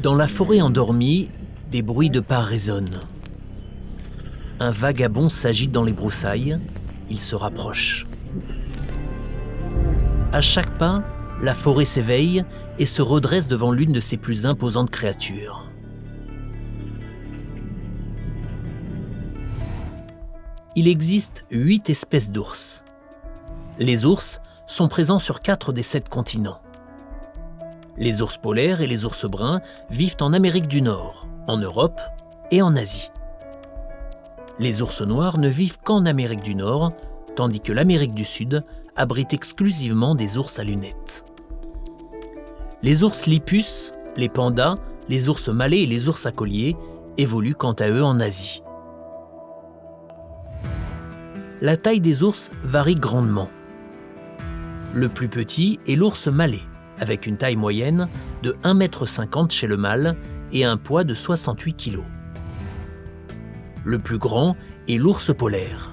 Dans la forêt endormie, des bruits de pas résonnent. Un vagabond s'agite dans les broussailles, il se rapproche. À chaque pas, la forêt s'éveille et se redresse devant l'une de ses plus imposantes créatures. Il existe 8 espèces d'ours. Les ours sont présents sur 4 des 7 continents. Les ours polaires et les ours bruns vivent en Amérique du Nord, en Europe et en Asie. Les ours noirs ne vivent qu'en Amérique du Nord, tandis que l'Amérique du Sud abrite exclusivement des ours à lunettes. Les ours lipus, les pandas, les ours malais et les ours à collier évoluent quant à eux en Asie. La taille des ours varie grandement. Le plus petit est l'ours malais, avec une taille moyenne de 1,50 m chez le mâle et un poids de 68 kg. Le plus grand est l'ours polaire.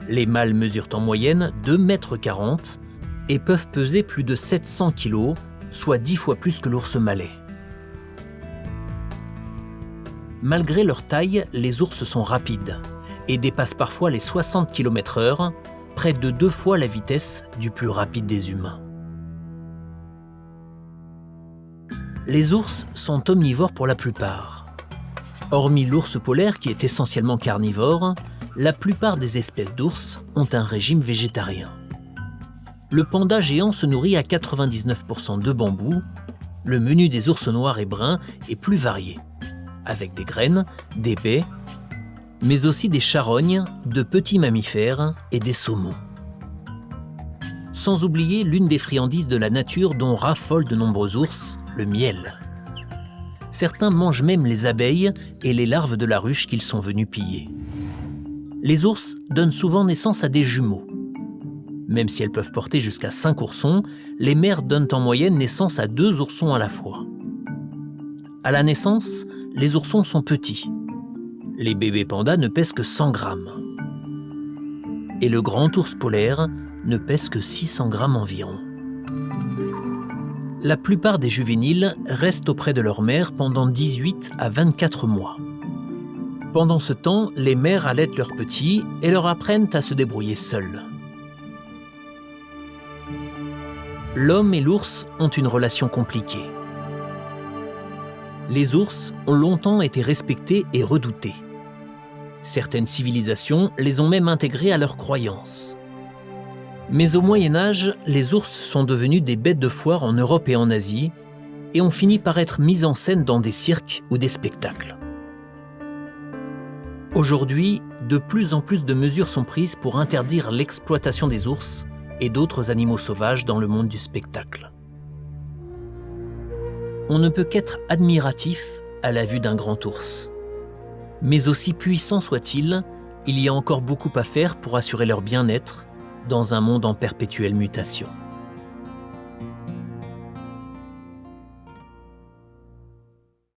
Les mâles mesurent en moyenne 2,40 m et peuvent peser plus de 700 kg, soit 10 fois plus que l'ours malais. Malgré leur taille, les ours sont rapides et dépassent parfois les 60 km/h, près de 2 fois la vitesse du plus rapide des humains. Les ours sont omnivores pour la plupart. Hormis l'ours polaire qui est essentiellement carnivore, la plupart des espèces d'ours ont un régime végétarien. Le panda géant se nourrit à 99% de bambou. Le menu des ours noirs et bruns est plus varié, avec des graines, des baies, mais aussi des charognes, de petits mammifères et des saumons. Sans oublier l'une des friandises de la nature dont raffolent de nombreux ours, le miel. Certains mangent même les abeilles et les larves de la ruche qu'ils sont venus piller. Les ours donnent souvent naissance à des jumeaux. Même si elles peuvent porter jusqu'à 5 oursons, les mères donnent en moyenne naissance à 2 oursons à la fois. À la naissance, les oursons sont petits. Les bébés pandas ne pèsent que 100 grammes. Et le grand ours polaire ne pèse que 600 grammes environ. La plupart des juvéniles restent auprès de leur mère pendant 18 à 24 mois. Pendant ce temps, les mères allaitent leurs petits et leur apprennent à se débrouiller seuls. L'homme et l'ours ont une relation compliquée. Les ours ont longtemps été respectés et redoutés. Certaines civilisations les ont même intégrés à leurs croyances. Mais au Moyen-Âge, les ours sont devenus des bêtes de foire en Europe et en Asie et ont fini par être mis en scène dans des cirques ou des spectacles. Aujourd'hui, de plus en plus de mesures sont prises pour interdire l'exploitation des ours et d'autres animaux sauvages dans le monde du spectacle. On ne peut qu'être admiratif à la vue d'un grand ours. Mais aussi puissant soit-il, il y a encore beaucoup à faire pour assurer leur bien-être dans un monde en perpétuelle mutation.